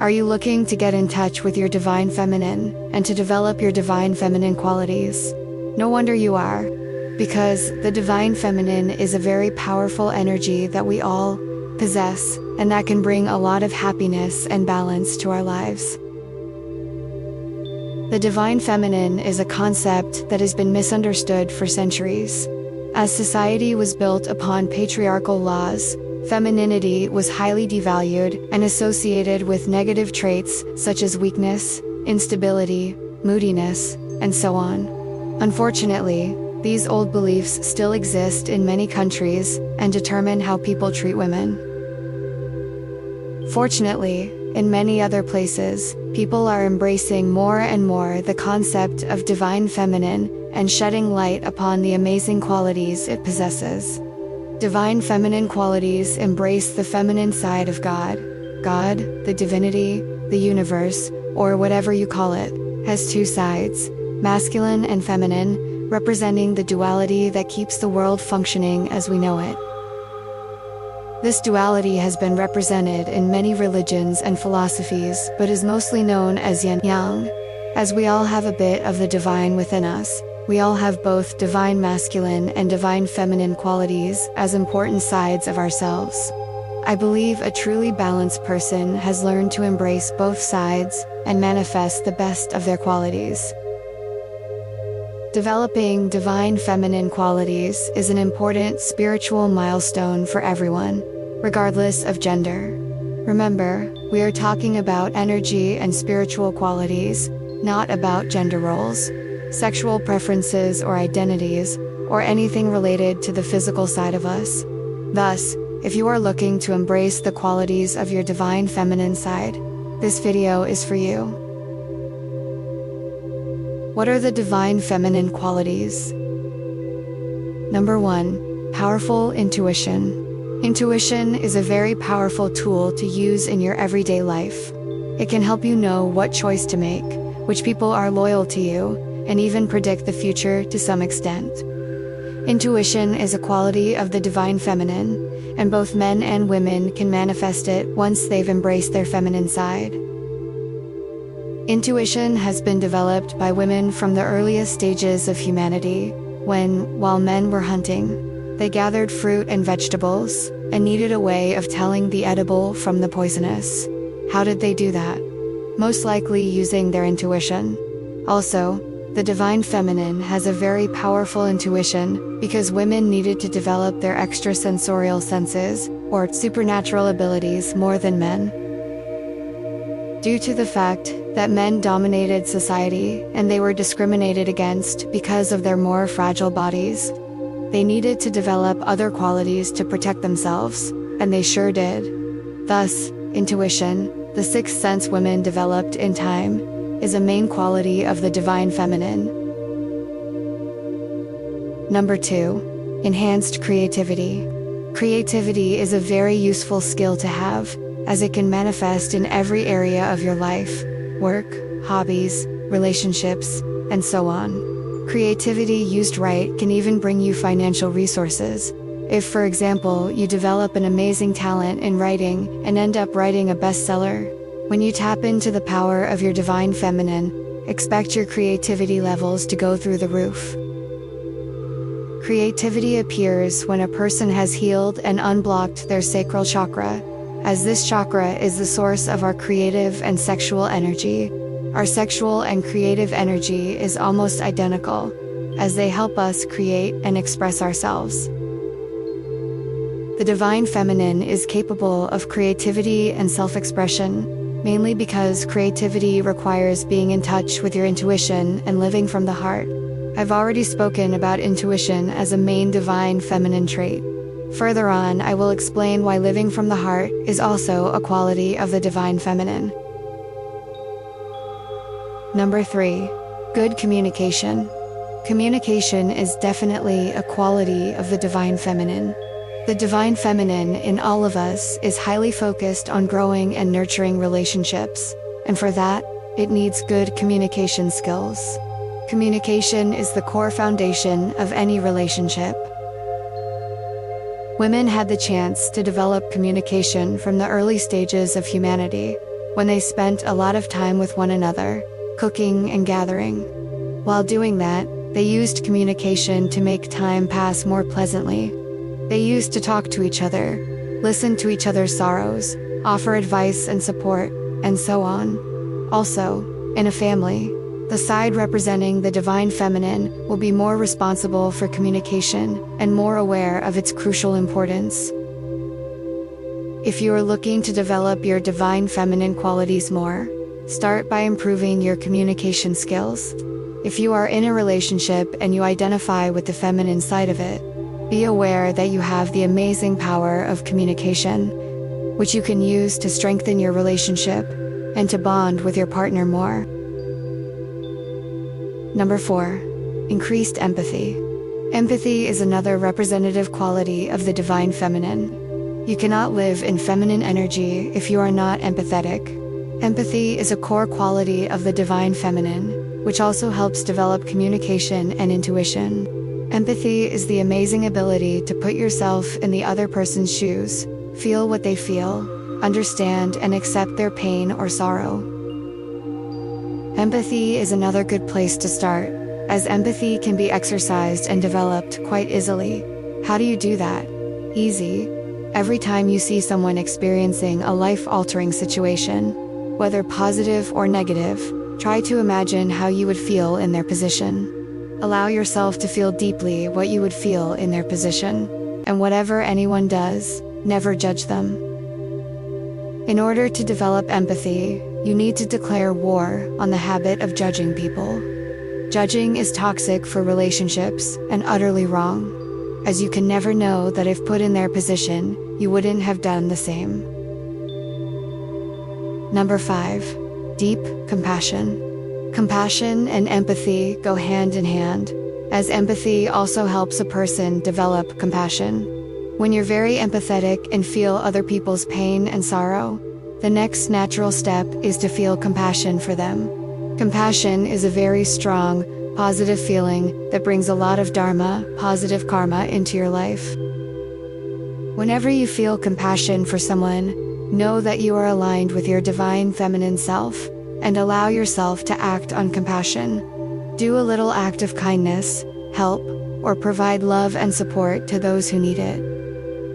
Are you looking to get in touch with your divine feminine, and to develop your divine feminine qualities? No wonder you are. Because the divine feminine is a very powerful energy that we all possess, and that can bring a lot of happiness and balance to our lives. The divine feminine is a concept that has been misunderstood for centuries. As society was built upon patriarchal laws, femininity was highly devalued and associated with negative traits such as weakness, instability, moodiness, and so on. Unfortunately, these old beliefs still exist in many countries and determine how people treat women. Fortunately, in many other places, people are embracing more and more the concept of divine feminine and shedding light upon the amazing qualities it possesses. Divine feminine qualities embrace the feminine side of God. God, the divinity, the universe, or whatever you call it, has two sides, masculine and feminine, representing the duality that keeps the world functioning as we know it. This duality has been represented in many religions and philosophies, but is mostly known as yin-yang. As we all have a bit of the divine within us, we all have both divine masculine and divine feminine qualities as important sides of ourselves. I believe a truly balanced person has learned to embrace both sides and manifest the best of their qualities. Developing divine feminine qualities is an important spiritual milestone for everyone, regardless of gender. Remember, we are talking about energy and spiritual qualities, not about gender roles, sexual preferences or identities, or anything related to the physical side of us. Thus, if you are looking to embrace the qualities of your divine feminine side, this video is for you. What are the divine feminine qualities? Number 1. Powerful intuition. Intuition is a very powerful tool to use in your everyday life. It can help you know what choice to make, which people are loyal to you, and even predict the future to some extent. Intuition is a quality of the divine feminine, and both men and women can manifest it once they've embraced their feminine side. Intuition has been developed by women from the earliest stages of humanity, when, while men were hunting, they gathered fruit and vegetables, and needed a way of telling the edible from the poisonous. How did they do that? Most likely using their intuition. Also, the divine feminine has a very powerful intuition, because women needed to develop their extrasensorial senses, or supernatural abilities more than men. Due to the fact that men dominated society and they were discriminated against because of their more fragile bodies, they needed to develop other qualities to protect themselves, and they sure did. Thus, intuition, the sixth sense women developed in time, is a main quality of the divine feminine. Number 2. Enhanced creativity. Creativity is a very useful skill to have, as it can manifest in every area of your life, work, hobbies, relationships, and so on. Creativity used right can even bring you financial resources. If, for example, you develop an amazing talent in writing and end up writing a bestseller, when you tap into the power of your divine feminine, expect your creativity levels to go through the roof. Creativity appears when a person has healed and unblocked their sacral chakra, as this chakra is the source of our creative and sexual energy. Our sexual and creative energy is almost identical, as they help us create and express ourselves. The divine feminine is capable of creativity and self-expression, mainly because creativity requires being in touch with your intuition and living from the heart. I've already spoken about intuition as a main divine feminine trait. Further on, I will explain why living from the heart is also a quality of the divine feminine. Number 3. Good communication. Communication is definitely a quality of the divine feminine. The divine feminine in all of us is highly focused on growing and nurturing relationships, and for that, it needs good communication skills. Communication is the core foundation of any relationship. Women had the chance to develop communication from the early stages of humanity. when they spent a lot of time with one another, cooking and gathering. While doing that, they used communication to make time pass more pleasantly. They used to talk to each other, listen to each other's sorrows, offer advice and support, and so on. Also, in a family, the side representing the divine feminine will be more responsible for communication and more aware of its crucial importance. If you are looking to develop your divine feminine qualities more, start by improving your communication skills. If you are in a relationship and you identify with the feminine side of it, be aware that you have the amazing power of communication, which you can use to strengthen your relationship and to bond with your partner more. Number 4. Increased empathy. Empathy is another representative quality of the divine feminine. You cannot live in feminine energy if you are not empathetic. Empathy is a core quality of the divine feminine, which also helps develop communication and intuition. Empathy is the amazing ability to put yourself in the other person's shoes, feel what they feel, understand and accept their pain or sorrow. Empathy is another good place to start, as empathy can be exercised and developed quite easily. How do you do that? Easy. Every time you see someone experiencing a life-altering situation, whether positive or negative, try to imagine how you would feel in their position. Allow yourself to feel deeply what you would feel in their position, and whatever anyone does, never judge them. In order to develop empathy, you need to declare war on the habit of judging people. Judging is toxic for relationships and utterly wrong, as you can never know that if put in their position, you wouldn't have done the same. Number 5. Deep compassion. Compassion and empathy go hand in hand, as empathy also helps a person develop compassion. When you're very empathetic and feel other people's pain and sorrow, the next natural step is to feel compassion for them. Compassion is a very strong, positive feeling that brings a lot of dharma, positive karma into your life. Whenever you feel compassion for someone, know that you are aligned with your divine feminine self, and allow yourself to act on compassion. Do a little act of kindness, help, or provide love and support to those who need it.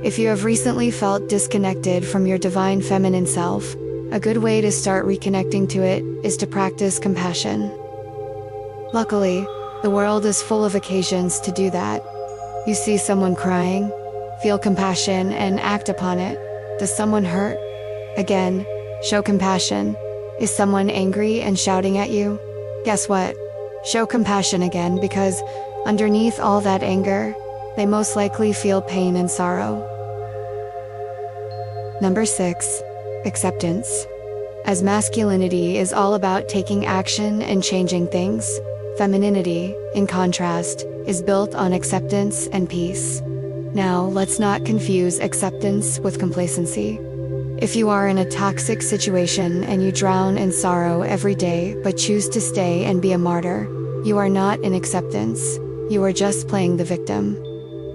If you have recently felt disconnected from your divine feminine self, a good way to start reconnecting to it is to practice compassion. Luckily, the world is full of occasions to do that. You see someone crying, feel compassion and act upon it. Does someone hurt? Again, show compassion. Is someone angry and shouting at you? Guess what? Show compassion again, because underneath all that anger, they most likely feel pain and sorrow. Number 6. Acceptance. As masculinity is all about taking action and changing things, femininity, in contrast, is built on acceptance and peace. Now, let's not confuse acceptance with complacency. If you are in a toxic situation and you drown in sorrow every day but choose to stay and be a martyr, you are not in acceptance, you are just playing the victim.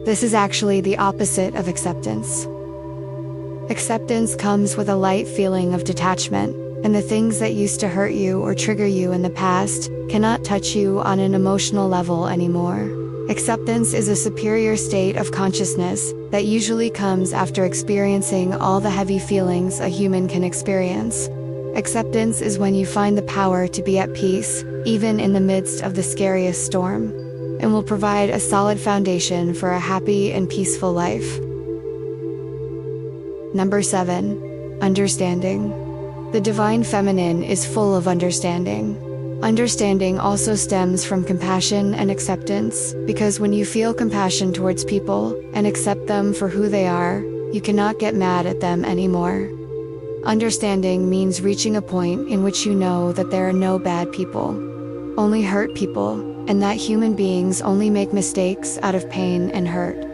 This is actually the opposite of acceptance. Acceptance comes with a light feeling of detachment, and the things that used to hurt you or trigger you in the past cannot touch you on an emotional level anymore. Acceptance is a superior state of consciousness that usually comes after experiencing all the heavy feelings a human can experience. Acceptance is when you find the power to be at peace, even in the midst of the scariest storm, and will provide a solid foundation for a happy and peaceful life. Number 7. Understanding. The divine feminine is full of understanding. Understanding also stems from compassion and acceptance, because when you feel compassion towards people and accept them for who they are, you cannot get mad at them anymore. Understanding means reaching a point in which you know that there are no bad people, only hurt people, and that human beings only make mistakes out of pain and hurt.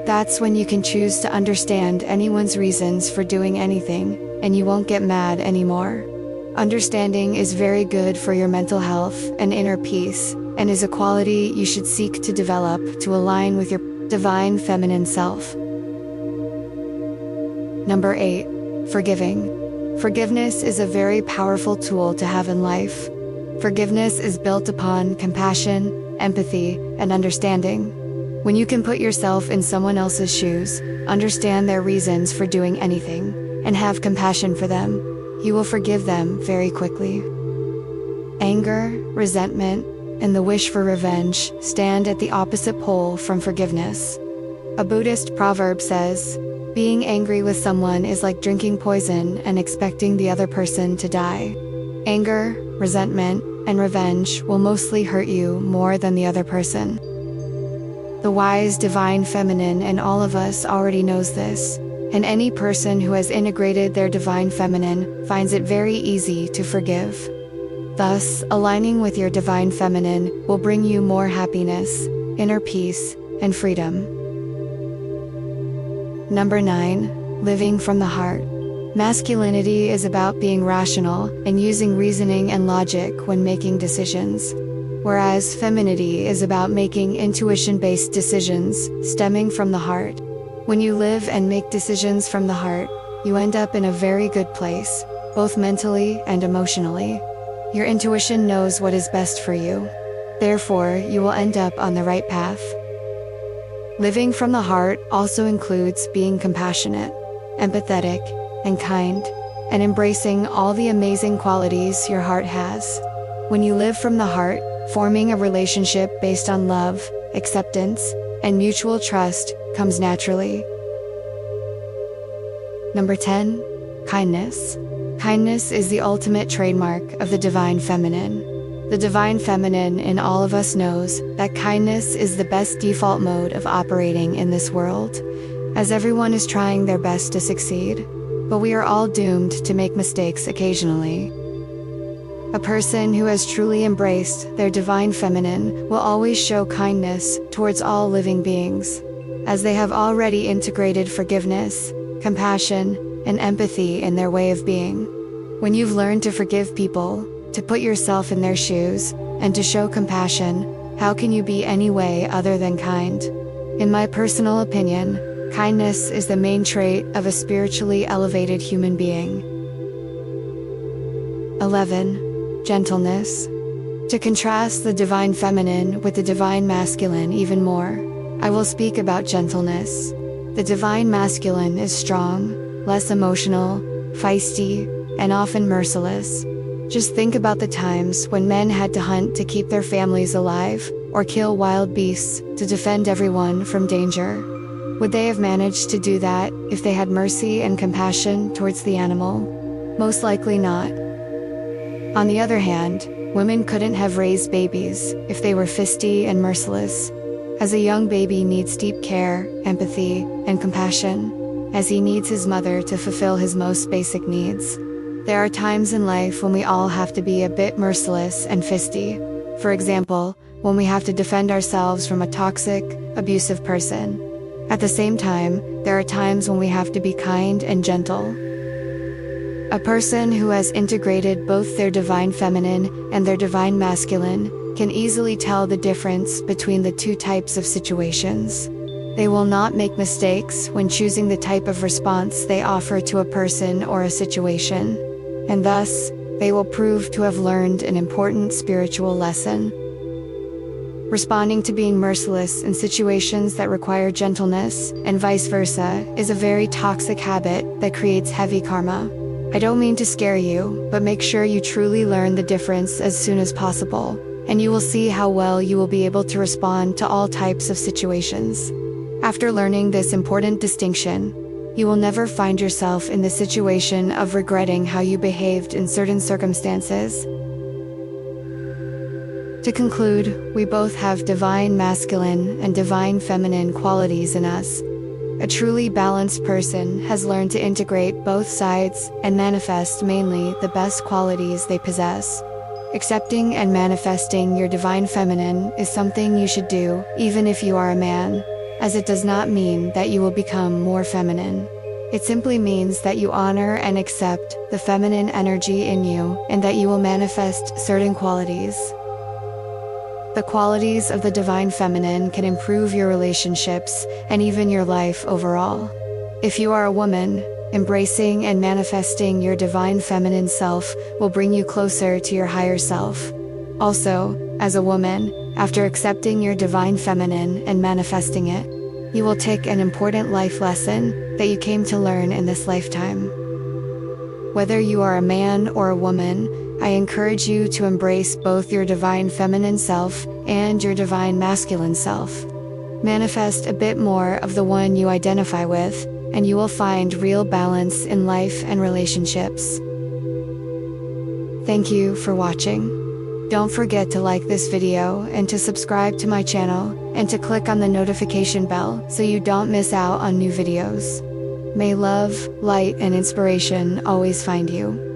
That's when you can choose to understand anyone's reasons for doing anything, and you won't get mad anymore. Understanding is very good for your mental health and inner peace, and is a quality you should seek to develop to align with your divine feminine self. Number 8. Forgiving. Forgiveness is a very powerful tool to have in life. Forgiveness is built upon compassion, empathy, and understanding. When you can put yourself in someone else's shoes, understand their reasons for doing anything, and have compassion for them, you will forgive them very quickly. Anger, resentment, and the wish for revenge stand at the opposite pole from forgiveness. A Buddhist proverb says, "Being angry with someone is like drinking poison and expecting the other person to die." Anger, resentment, and revenge will mostly hurt you more than the other person. The wise divine feminine in all of us already knows this, and any person who has integrated their divine feminine finds it very easy to forgive. Thus, aligning with your divine feminine will bring you more happiness, inner peace, and freedom. Number 9. Living from the heart. Masculinity is about being rational and using reasoning and logic when making decisions, whereas femininity is about making intuition-based decisions stemming from the heart. When you live and make decisions from the heart, you end up in a very good place, both mentally and emotionally. Your intuition knows what is best for you. Therefore, you will end up on the right path. Living from the heart also includes being compassionate, empathetic, and kind, and embracing all the amazing qualities your heart has. When you live from the heart, forming a relationship based on love, acceptance, and mutual trust comes naturally. Number 10. Kindness. Kindness is the ultimate trademark of the divine feminine. The divine feminine in all of us knows that kindness is the best default mode of operating in this world, as everyone is trying their best to succeed, but we are all doomed to make mistakes occasionally. A person who has truly embraced their divine feminine will always show kindness towards all living beings, as they have already integrated forgiveness, compassion, and empathy in their way of being. When you've learned to forgive people, to put yourself in their shoes, and to show compassion, how can you be any way other than kind? In my personal opinion, kindness is the main trait of a spiritually elevated human being. 11. Gentleness. To contrast the divine feminine with the divine masculine even more, I will speak about gentleness. The divine masculine is strong, less emotional, feisty, and often merciless. Just think about the times when men had to hunt to keep their families alive, or kill wild beasts to defend everyone from danger. Would they have managed to do that if they had mercy and compassion towards the animal? Most likely not. On the other hand, women couldn't have raised babies if they were fisty and merciless, as a young baby needs deep care, empathy, and compassion, as he needs his mother to fulfill his most basic needs. There are times in life when we all have to be a bit merciless and fisty. For example, when we have to defend ourselves from a toxic, abusive person. At the same time, there are times when we have to be kind and gentle. A person who has integrated both their divine feminine and their divine masculine can easily tell the difference between the two types of situations. They will not make mistakes when choosing the type of response they offer to a person or a situation, and thus, they will prove to have learned an important spiritual lesson. Responding to being merciless in situations that require gentleness, and vice versa, is a very toxic habit that creates heavy karma. I don't mean to scare you, but make sure you truly learn the difference as soon as possible, and you will see how well you will be able to respond to all types of situations. After learning this important distinction, you will never find yourself in the situation of regretting how you behaved in certain circumstances. To conclude, we both have divine masculine and divine feminine qualities in us. A truly balanced person has learned to integrate both sides and manifest mainly the best qualities they possess. Accepting and manifesting your divine feminine is something you should do, even if you are a man, as it does not mean that you will become more feminine. It simply means that you honor and accept the feminine energy in you, and that you will manifest certain qualities. The qualities of the divine feminine can improve your relationships, and even your life overall. If you are a woman, Embracing and manifesting your divine feminine self will bring you closer to your higher self. Also, as a woman, after accepting your divine feminine and manifesting it, you will take an important life lesson that you came to learn in this lifetime. Whether you are a man or a woman, I encourage you to embrace both your divine feminine self and your divine masculine self. Manifest a bit more of the one you identify with, and you will find real balance in life and relationships. Thank you for watching. Don't forget to like this video and to subscribe to my channel, and to click on the notification bell so you don't miss out on new videos. May love, light, and inspiration always find you.